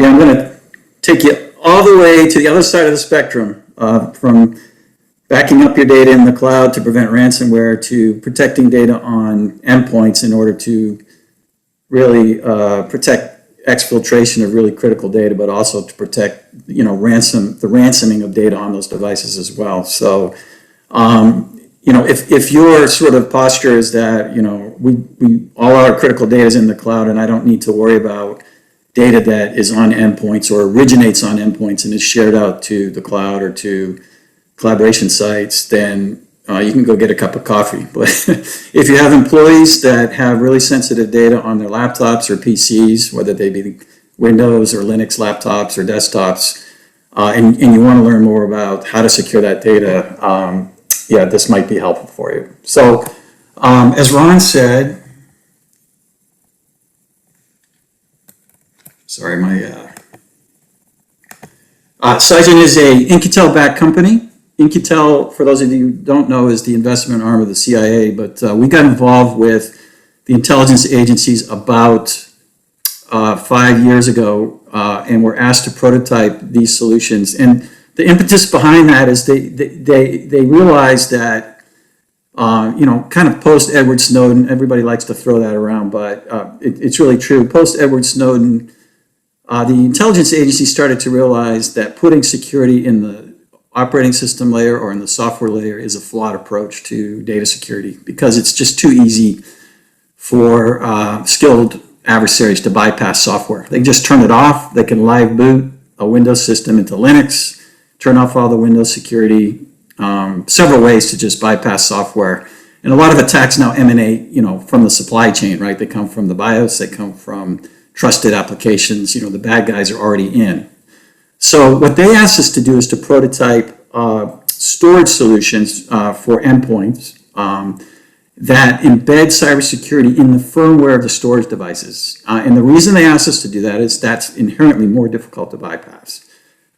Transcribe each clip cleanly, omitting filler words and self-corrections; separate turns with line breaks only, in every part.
Yeah, I'm going to take you all the way to the other side of the spectrum, from backing up your data in the cloud to prevent ransomware to protecting data on endpoints in order to really protect exfiltration of really critical data, but also to protect, the ransoming of data on those devices as well. So, if your sort of posture is that, we all our critical data is in the cloud and I don't need to worry about data that is on endpoints or originates on endpoints and is shared out to the cloud or to collaboration sites, then you can go get a cup of coffee. But if you have employees that have really sensitive data on their laptops or PCs, whether they be Windows or Linux laptops or desktops, and you want to learn more about how to secure that data, this might be helpful for you. So as Ron said, sorry, Cigent is a Intel-backed company. Intel, for those of you who don't know, is the investment arm of the CIA, but we got involved with the intelligence agencies about 5 years ago, and were asked to prototype these solutions. And the impetus behind that is they realized that, kind of post-Edward Snowden, everybody likes to throw that around, but it's really true. Post-Edward Snowden, the intelligence agency started to realize that putting security in the operating system layer or in the software layer is a flawed approach to data security, because it's just too easy for skilled adversaries to bypass software. They just turn it off. They can live boot a Windows system into Linux, turn off all the Windows security, several ways to just bypass software. And a lot of attacks now emanate, from the supply chain, right? They come from the BIOS, they come from trusted applications, the bad guys are already in. So what they asked us to do is to prototype storage solutions for endpoints that embed cybersecurity in the firmware of the storage devices. And the reason they asked us to do that is that's inherently more difficult to bypass.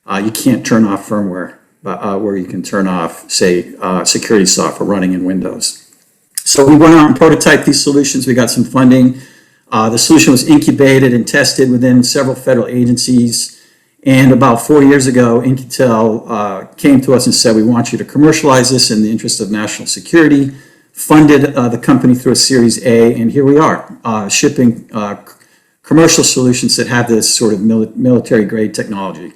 You can't turn off firmware where you can turn off, say, security software running in Windows. So we went out and prototyped these solutions. We got some funding. The solution was incubated and tested within several federal agencies. And about 4 years ago, Intel came to us and said, we want you to commercialize this in the interest of national security, funded the company through a Series A, and here we are, shipping commercial solutions that have this sort of military-grade technology.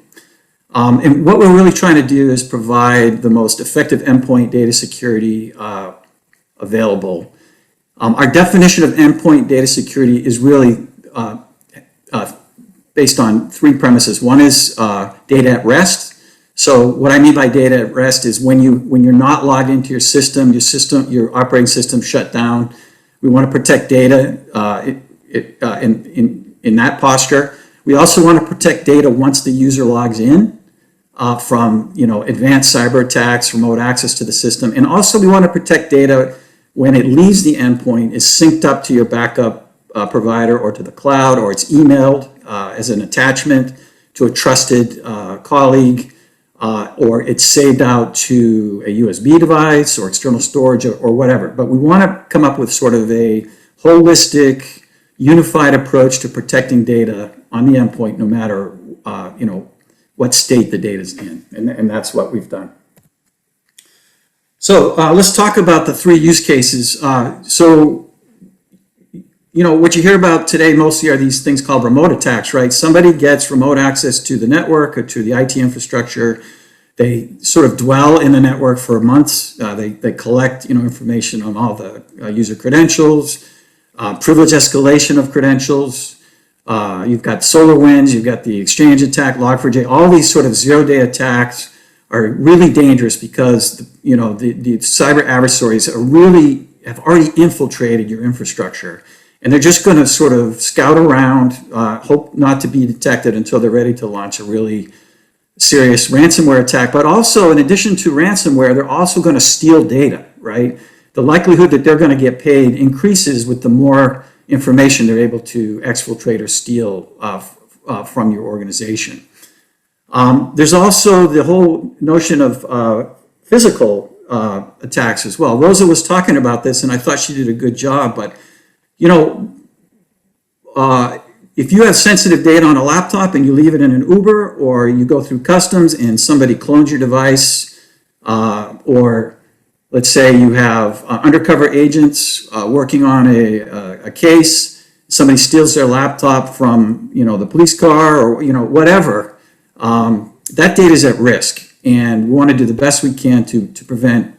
And what we're really trying to do is provide the most effective endpoint data security available. Our definition of endpoint data security is really based on three premises. One is data at rest. So what I mean by data at rest is when you're not logged into your system, your operating system shut down. We want to protect data in that posture. We also want to protect data once the user logs in from advanced cyber attacks, remote access to the system, and also we want to protect data when it leaves the endpoint, is synced up to your backup provider or to the cloud, or it's emailed as an attachment to a trusted colleague, or it's saved out to a USB device or external storage or whatever. But we want to come up with sort of a holistic, unified approach to protecting data on the endpoint, no matter what state the data is in, and that's what we've done. So let's talk about the three use cases. What you hear about today mostly are these things called remote attacks, right? Somebody gets remote access to the network or to the IT infrastructure. They sort of dwell in the network for months. They collect information on all the user credentials, privilege escalation of credentials. You've got SolarWinds, you've got the Exchange attack, Log4j. All these sort of zero-day attacks are really dangerous because the cyber adversaries have already infiltrated your infrastructure, and they're just going to sort of scout around, hope not to be detected until they're ready to launch a really serious ransomware attack. But also, in addition to ransomware, they're also going to steal data, right? The likelihood that they're going to get paid increases with the more information they're able to exfiltrate or steal from your organization. There's also the whole notion of physical attacks as well. Rosa was talking about this, and I thought she did a good job. But if you have sensitive data on a laptop and you leave it in an Uber, or you go through customs and somebody clones your device, or let's say you have undercover agents working on a case, somebody steals their laptop from the police car, or whatever, that data is at risk. And we want to do the best we can to prevent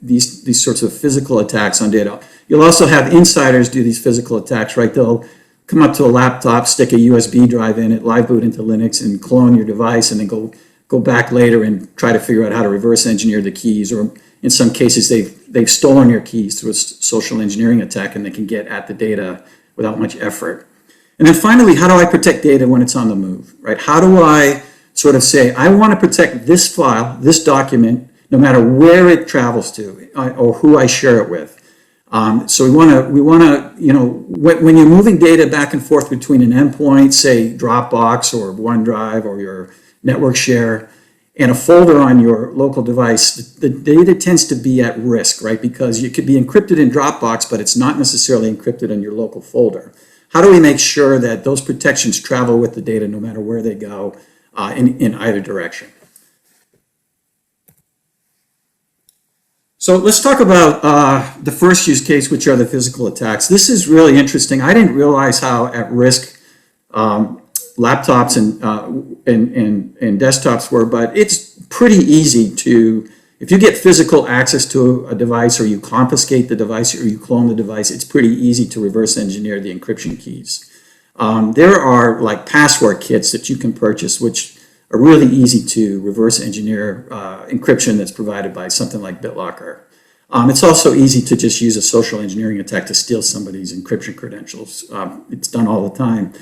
these sorts of physical attacks on data. You'll also have insiders do these physical attacks, right? They'll come up to a laptop, stick a USB drive in it, live boot into Linux, and clone your device, and then go back later and try to figure out how to reverse engineer the keys. Or in some cases, they've stolen your keys through a social engineering attack, and they can get at the data without much effort. And then finally, how do I protect data when it's on the move, right? How do I sort of say, I want to protect this file, this document, no matter where it travels to or who I share it with. So we want to, when you're moving data back and forth between an endpoint, say Dropbox or OneDrive or your network share, and a folder on your local device, the data tends to be at risk, right? Because it could be encrypted in Dropbox, but it's not necessarily encrypted in your local folder. How do we make sure that those protections travel with the data no matter where they go in either direction? So let's talk about the first use case, which are the physical attacks. This is really interesting. I didn't realize how at risk laptops and desktops were, but it's pretty easy to, if you get physical access to a device, or you confiscate the device, or you clone the device, it's pretty easy to reverse engineer the encryption keys. There are like password kits that you can purchase, which are really easy to reverse engineer encryption that's provided by something like BitLocker. It's also easy to just use a social engineering attack to steal somebody's encryption credentials. It's done all the time.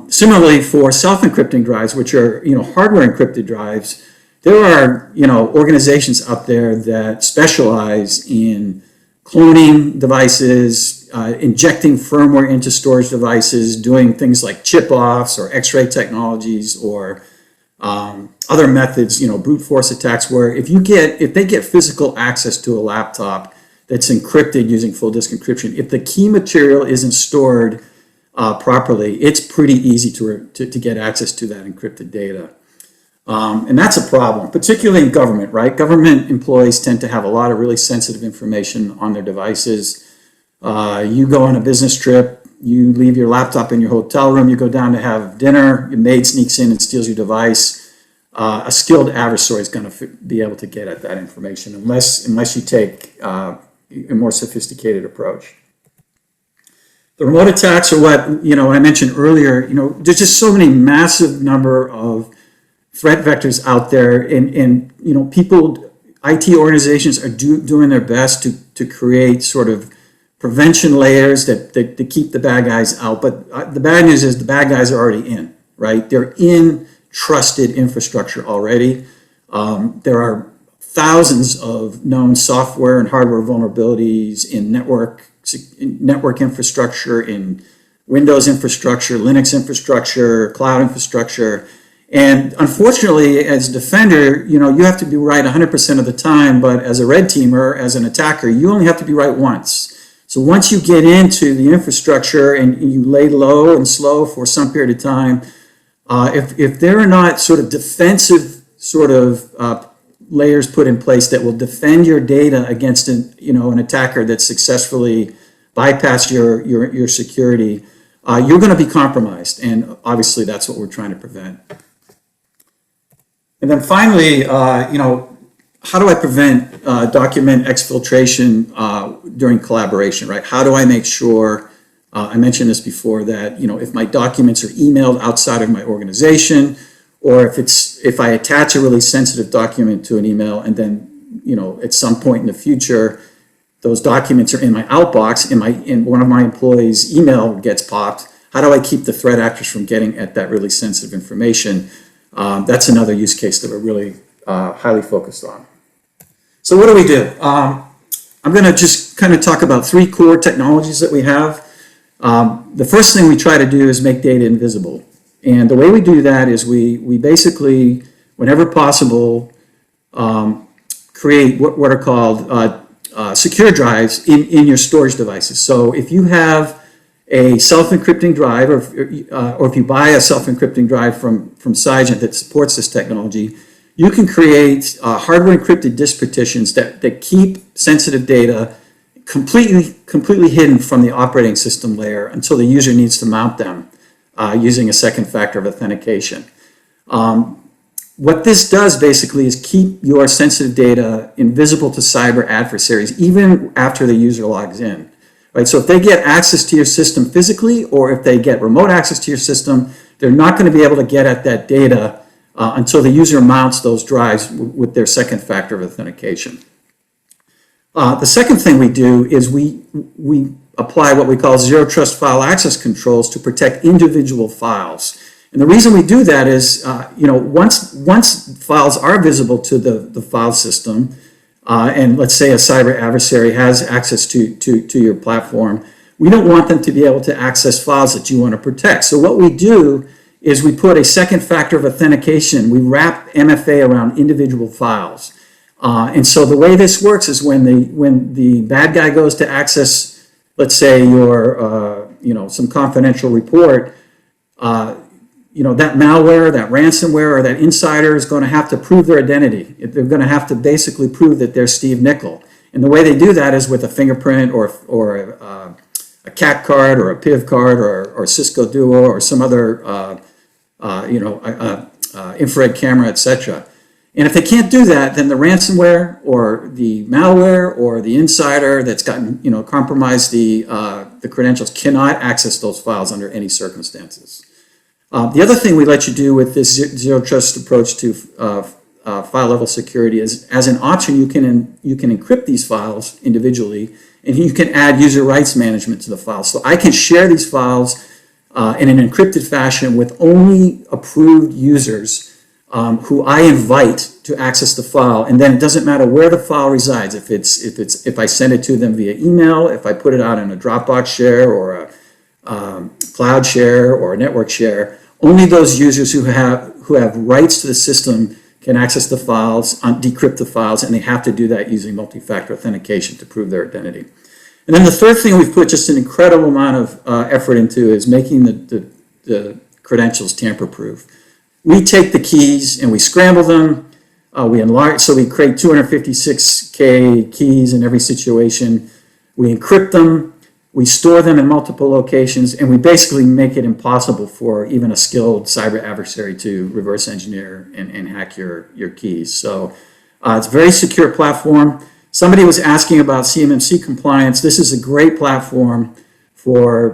Similarly, for self-encrypting drives, which are hardware encrypted drives, there are organizations out there that specialize in cloning devices, injecting firmware into storage devices, doing things like chip-offs or X-ray technologies, or other methods, brute force attacks, where if they get physical access to a laptop that's encrypted using full disk encryption, if the key material isn't stored properly, it's pretty easy to get access to that encrypted data. And that's a problem, particularly in government, right? Government employees tend to have a lot of really sensitive information on their devices. You go on a business trip, you leave your laptop in your hotel room, you go down to have dinner, your maid sneaks in and steals your device. A skilled adversary is going to be able to get at that information unless you take a more sophisticated approach. The remote attacks are what I mentioned earlier. There's just so many massive number of threat vectors out there, and people, IT organizations are doing their best to create sort of prevention layers that keep the bad guys out. But the bad news is the bad guys are already in, right? They're in trusted infrastructure already. There are thousands of known software and hardware vulnerabilities in network infrastructure, in Windows infrastructure, Linux infrastructure, cloud infrastructure. And unfortunately, as a defender, you have to be right 100% of the time, but as a red teamer, as an attacker, you only have to be right once. So once you get into the infrastructure and you lay low and slow for some period of time, if there are not sort of defensive sort of layers put in place that will defend your data against an attacker that successfully bypassed your security, you're going to be compromised, and obviously that's what we're trying to prevent. And then finally, how do I prevent document exfiltration during collaboration, right? How do I make sure, I mentioned this before, that if my documents are emailed outside of my organization, or if I attach a really sensitive document to an email, and then at some point in the future those documents are in my outbox, in one of my employees' email gets popped, how do I keep the threat actors from getting at that really sensitive information? That's another use case that we're really highly focused on. So what do we do? I'm going to just kind of talk about three core technologies that we have. The first thing we try to do is make data invisible. And the way we do that is we basically, whenever possible, create what are called secure drives in your storage devices. So if you have a self-encrypting drive, or if you buy a self-encrypting drive from Cigent that supports this technology, you can create hardware encrypted disk partitions that keep sensitive data completely hidden from the operating system layer until the user needs to mount them using a second factor of authentication. What this does basically is keep your sensitive data invisible to cyber adversaries even after the user logs in. Right? So if they get access to your system physically, or if they get remote access to your system, they're not going to be able to get at that data until the user mounts those drives with their second factor of authentication. The second thing we do is we apply what we call zero trust file access controls to protect individual files. And the reason we do that is, once files are visible to the file system, and let's say a cyber adversary has access to your platform, we don't want them to be able to access files that you want to protect. So what we do is we put a second factor of authentication. We wrap MFA around individual files. And so the way this works is when the bad guy goes to access, let's say your some confidential report, that malware, that ransomware, or that insider is going to have to prove their identity. They're going to have to basically prove that they're Steve Nicol. And the way they do that is with a fingerprint or a CAC card or a PIV card or Cisco Duo or some other infrared camera, etc. And if they can't do that, then the ransomware or the malware or the insider that's gotten compromised the credentials cannot access those files under any circumstances. The other thing we let you do with this zero trust approach to file level security is, as an option, you can encrypt these files individually, and you can add user rights management to the files. So I can share these files in an encrypted fashion with only approved users who I invite to access the file, and then it doesn't matter where the file resides. If I send it to them via email, if I put it out in a Dropbox share or a cloud share or a network share, only those users who have rights to the system can access the files, decrypt the files, and they have to do that using multi-factor authentication to prove their identity. And then the third thing we've put just an incredible amount of effort into is making the credentials tamper-proof. We take the keys and we scramble them, we enlarge, so we create 256K keys in every situation, we encrypt them, we store them in multiple locations, and we basically make it impossible for even a skilled cyber adversary to reverse engineer and hack your keys. So it's a very secure platform. Somebody was asking about CMMC compliance. This is a great platform for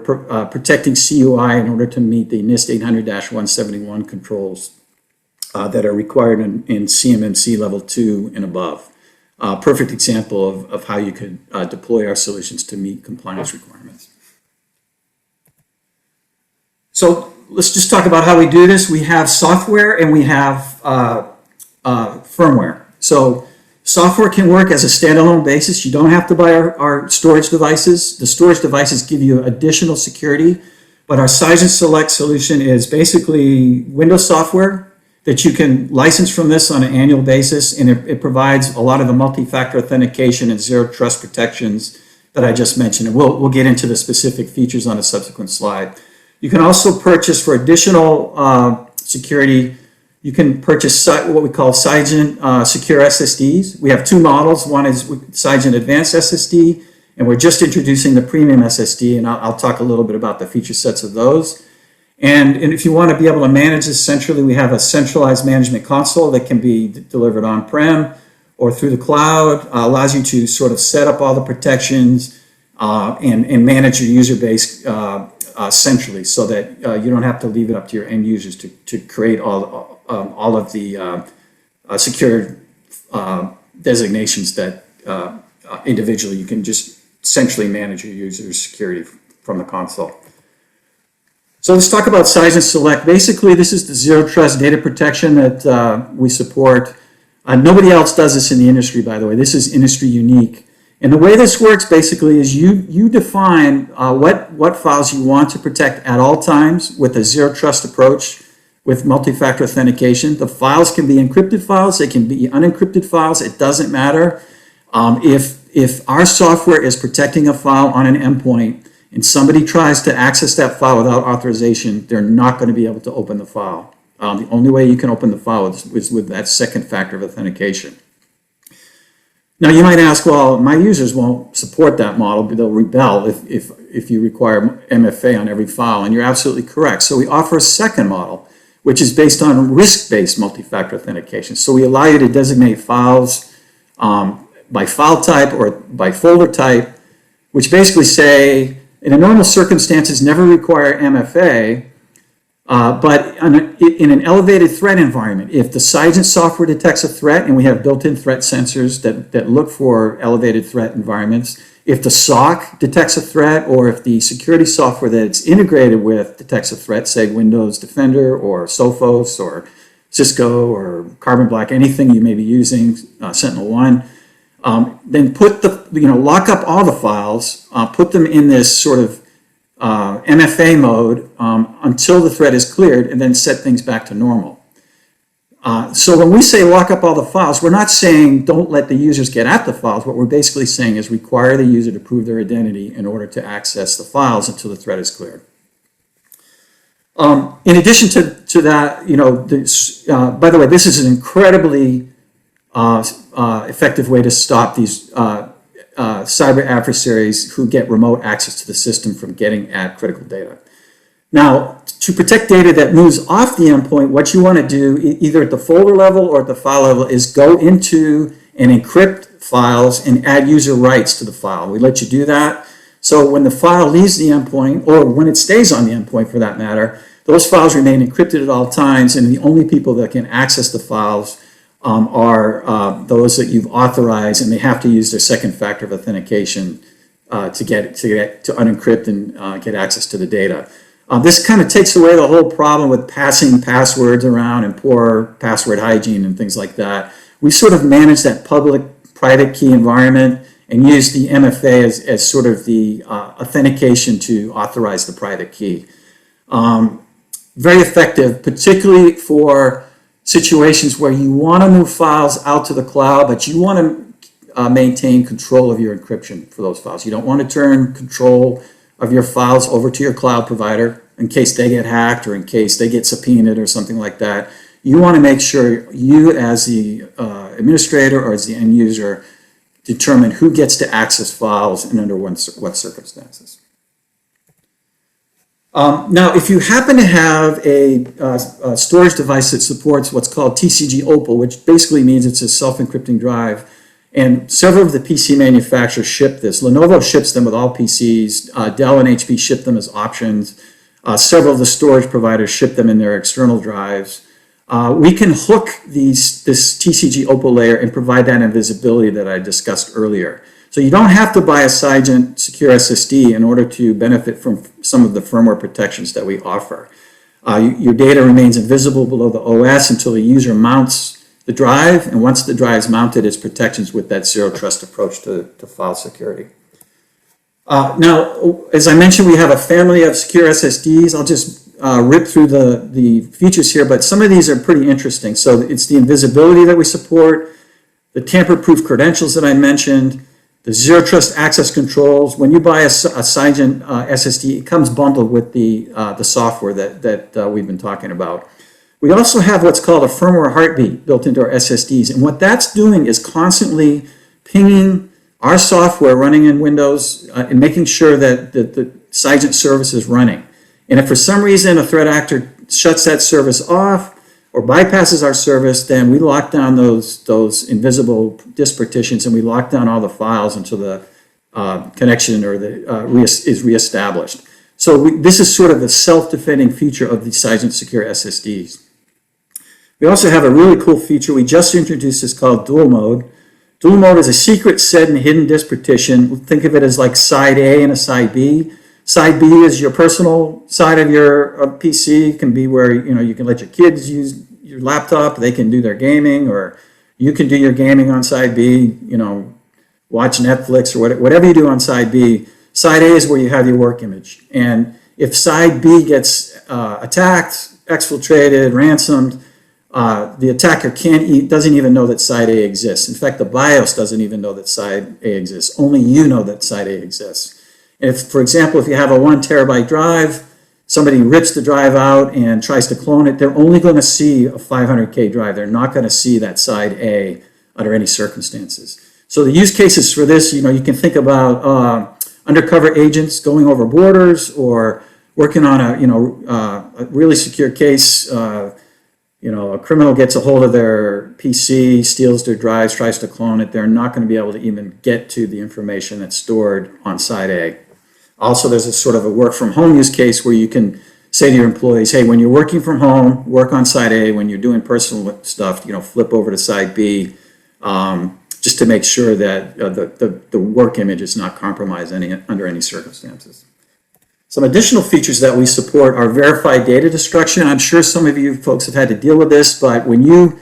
protecting CUI in order to meet the NIST 800-171 controls that are required in CMMC level 2 and above. Perfect example of how you could deploy our solutions to meet compliance requirements. So let's just talk about how we do this. We have software and we have firmware. So software can work as a standalone basis. You don't have to buy our storage devices. The storage devices give you additional security, but our Cigent Select solution is basically Windows software that you can license from this on an annual basis, and it provides a lot of the multi-factor authentication and zero trust protections that I just mentioned, and we'll get into the specific features on a subsequent slide. You can also purchase for additional security. You can purchase what we call Cigent Secure SSDs. We have two models. One is Cigent Advanced SSD, and we're just introducing the Premium SSD, and I'll talk a little bit about the feature sets of those. And if you want to be able to manage this centrally, we have a centralized management console that can be delivered on-prem or through the cloud. Allows you to sort of set up all the protections and manage your user base centrally, so that you don't have to leave it up to your end users to create all of the secure designations that individually you can just centrally manage your users' security from the console. So let's talk about Cigent Select. Basically, this is the zero trust data protection that we support. Nobody else does this in the industry, by the way. This is industry unique. And the way this works basically is you define what files you want to protect at all times with a zero trust approach with multi-factor authentication. The files can be encrypted files, they can be unencrypted files, it doesn't matter. If our software is protecting a file on an endpoint and somebody tries to access that file without authorization, they're not going to be able to open the file. The only way you can open the file is with that second factor of authentication. Now you might ask, well, my users won't support that model, but they'll rebel if you require MFA on every file, and you're absolutely correct. So we offer a second model, which is based on risk-based multi-factor authentication. So we allow you to designate files by file type or by folder type, which basically say, in a normal circumstances, never require MFA, but in an elevated threat environment, if the Cigent software detects a threat, and we have built-in threat sensors that look for elevated threat environments, if the SOC detects a threat, or if the security software that it's integrated with detects a threat, say Windows Defender or Sophos or Cisco or Carbon Black, anything you may be using, SentinelOne, then lock up all the files, put them in this sort of MFA mode until the threat is cleared, and then set things back to normal. So when we say lock up all the files, we're not saying don't let the users get at the files. What we're basically saying is require the user to prove their identity in order to access the files until the threat is cleared. In addition to that, by the way, this is an incredibly effective way to stop these cyber adversaries who get remote access to the system from getting at critical data. Now, to protect data that moves off the endpoint, what you want to do, either at the folder level or at the file level, is go into and encrypt files and add user rights to the file. We let you do that. So when the file leaves the endpoint, or when it stays on the endpoint for that matter, those files remain encrypted at all times, and the only people that can access the files are those that you've authorized, and they have to use their second factor of authentication to unencrypt and get access to the data. This kind of takes away the whole problem with passing passwords around and poor password hygiene and things like that. We sort of manage that public-private key environment and use the MFA as sort of the authentication to authorize the private key. Very effective, particularly for situations where you want to move files out to the cloud, but you want to maintain control of your encryption for those files. You don't want to turn control of your files over to your cloud provider in case they get hacked or in case they get subpoenaed or something like that. You want to make sure you, as the administrator or as the end user, determine who gets to access files and under what circumstances. Now, if you happen to have a storage device that supports what's called TCG Opal, which basically means it's a self-encrypting drive, and several of the PC manufacturers ship this. Lenovo ships them with all PCs. Dell and HP ship them as options. Several of the storage providers ship them in their external drives. We can hook this TCG Opal layer and provide that invisibility that I discussed earlier. So you don't have to buy a Cigent Secure SSD in order to benefit from some of the firmware protections that we offer. Your data remains invisible below the OS until the user mounts the drive, and once the drive is mounted, it's protections with that zero trust approach to file security. Now, as I mentioned, we have a family of secure SSDs. I'll just rip through the features here, but some of these are pretty interesting. So it's the invisibility that we support, the tamper-proof credentials that I mentioned, the zero trust access controls. When you buy a Cigent SSD, it comes bundled with the software that we've been talking about. We also have what's called a firmware heartbeat built into our SSDs, and what that's doing is constantly pinging our software running in Windows and making sure that the Cigent service is running. And if for some reason a threat actor shuts that service off or bypasses our service, then we lock down those invisible disk partitions, and we lock down all the files until the connection or is reestablished. So this is sort of the self-defending feature of the Cigent Secure SSDs. We also have a really cool feature we just introduced. It's called dual mode. Dual mode is a secret set and hidden disk partition. Think of it as like side A and a side B. Side B is your personal side of your PC. It can be where you can let your kids use your laptop. They can do their gaming, or you can do your gaming on side B. Watch Netflix or whatever you do on side B. Side A is where you have your work image. And if side B gets attacked, exfiltrated, ransomed, the attacker doesn't even know that side A exists. In fact, the BIOS doesn't even know that side A exists. Only you know that side A exists. If, for example, if you have a 1 terabyte drive, somebody rips the drive out and tries to clone it, they're only going to see a 500K drive. They're not going to see that side A under any circumstances. So the use cases for this, you can think about undercover agents going over borders, or working on a really secure case. A criminal gets a hold of their PC, steals their drives, tries to clone it. They're not going to be able to even get to the information that's stored on side A. Also, there's a sort of a work from home use case where you can say to your employees, hey, when you're working from home, work on side A. When you're doing personal stuff, flip over to side B, just to make sure that the work image is not compromised under any circumstances. Some additional features that we support are verified data destruction. I'm sure some of you folks have had to deal with this, but when you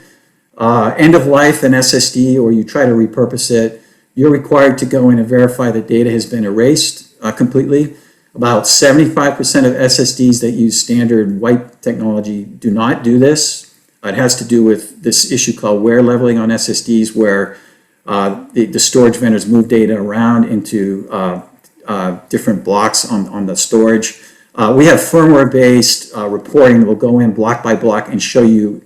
end of life an SSD or you try to repurpose it, you're required to go in and verify the data has been erased completely. About 75% of SSDs that use standard wipe technology do not do this. It has to do with this issue called wear leveling on SSDs, where the storage vendors move data around into different blocks on the storage. We have firmware-based reporting that will go in block by block and show you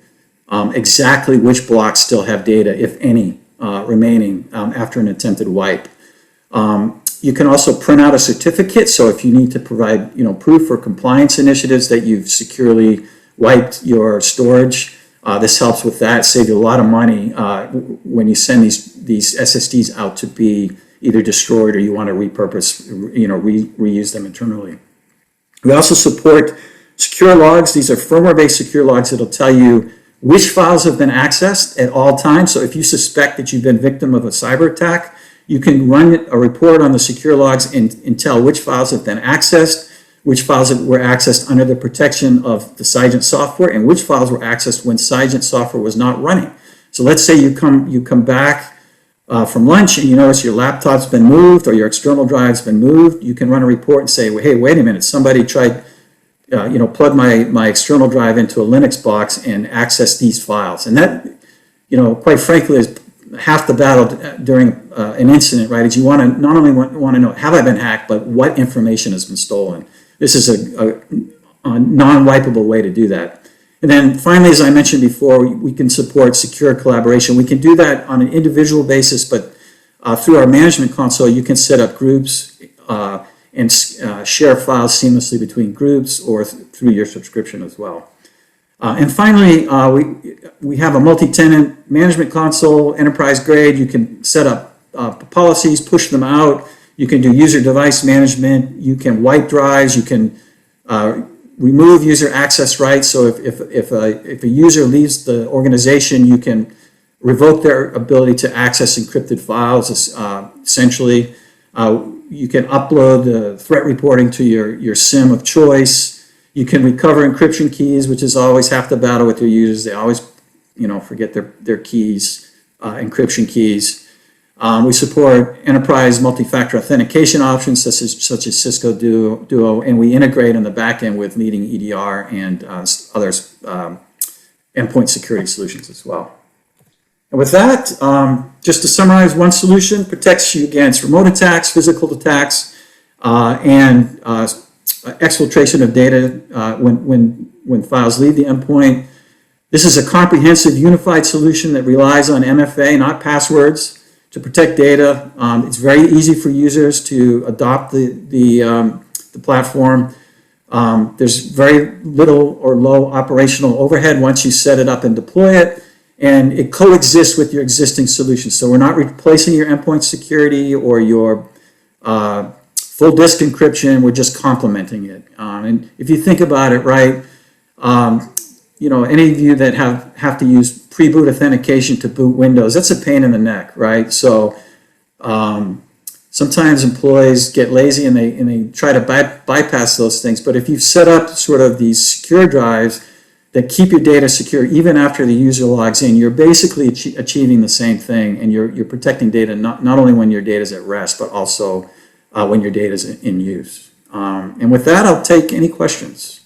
exactly which blocks still have data, if any, remaining after an attempted wipe. You can also print out a certificate, so if you need to provide proof for compliance initiatives that you've securely wiped your storage, this helps with that. Save you a lot of money when you send these SSDs out to be either destroyed or you want to repurpose, reuse them internally. We also support secure logs. These are firmware-based secure logs that'll tell you which files have been accessed at all times. So if you suspect that you've been victim of a cyber attack, you can run a report on the secure logs and tell which files have been accessed, which files were accessed under the protection of the Cigent software, and which files were accessed when Cigent software was not running. So let's say you come back from lunch and you notice your laptop's been moved or your external drive's been moved. You can run a report and say, well, hey, wait a minute, somebody tried plug my external drive into a Linux box and access these files. And that, quite frankly, is half the battle during an incident, right? Is you want to not only want to know, have I been hacked, but what information has been stolen. This is a non-wipeable way to do that. And then finally, as I mentioned before, we can support secure collaboration. We can do that on an individual basis, but through our management console, you can set up groups and share files seamlessly between groups or through your subscription as well. And finally, we have a multi-tenant management console, enterprise grade. You can set up policies, push them out. You can do user device management. You can wipe drives. You can remove user access rights. So if a user leaves the organization, you can revoke their ability to access encrypted files, essentially. You can upload the threat reporting to your SIM of choice. You can recover encryption keys, which is always half the battle with your users. They always, forget their keys, encryption keys. We support enterprise multi-factor authentication options such as Cisco Duo, and we integrate on the back end with leading EDR and other endpoint security solutions as well. And with that, just to summarize, one solution protects you against remote attacks, physical attacks, and exfiltration of data when files leave the endpoint. This is a comprehensive, unified solution that relies on MFA, not passwords, to protect data. It's very easy for users to adopt the platform. There's very little or low operational overhead once you set it up and deploy it, and it coexists with your existing solutions. So we're not replacing your endpoint security or your full disk encryption. We're just complementing it. And if you think about it, right, any of you that have to use pre-boot authentication to boot Windows, that's a pain in the neck, right? So sometimes employees get lazy and they try to bypass those things. But if you've set up sort of these secure drives that keep your data secure even after the user logs in, you're basically achieving the same thing, and you're protecting data not only when your data is at rest, but also when your data is in use. And with that, I'll take any questions.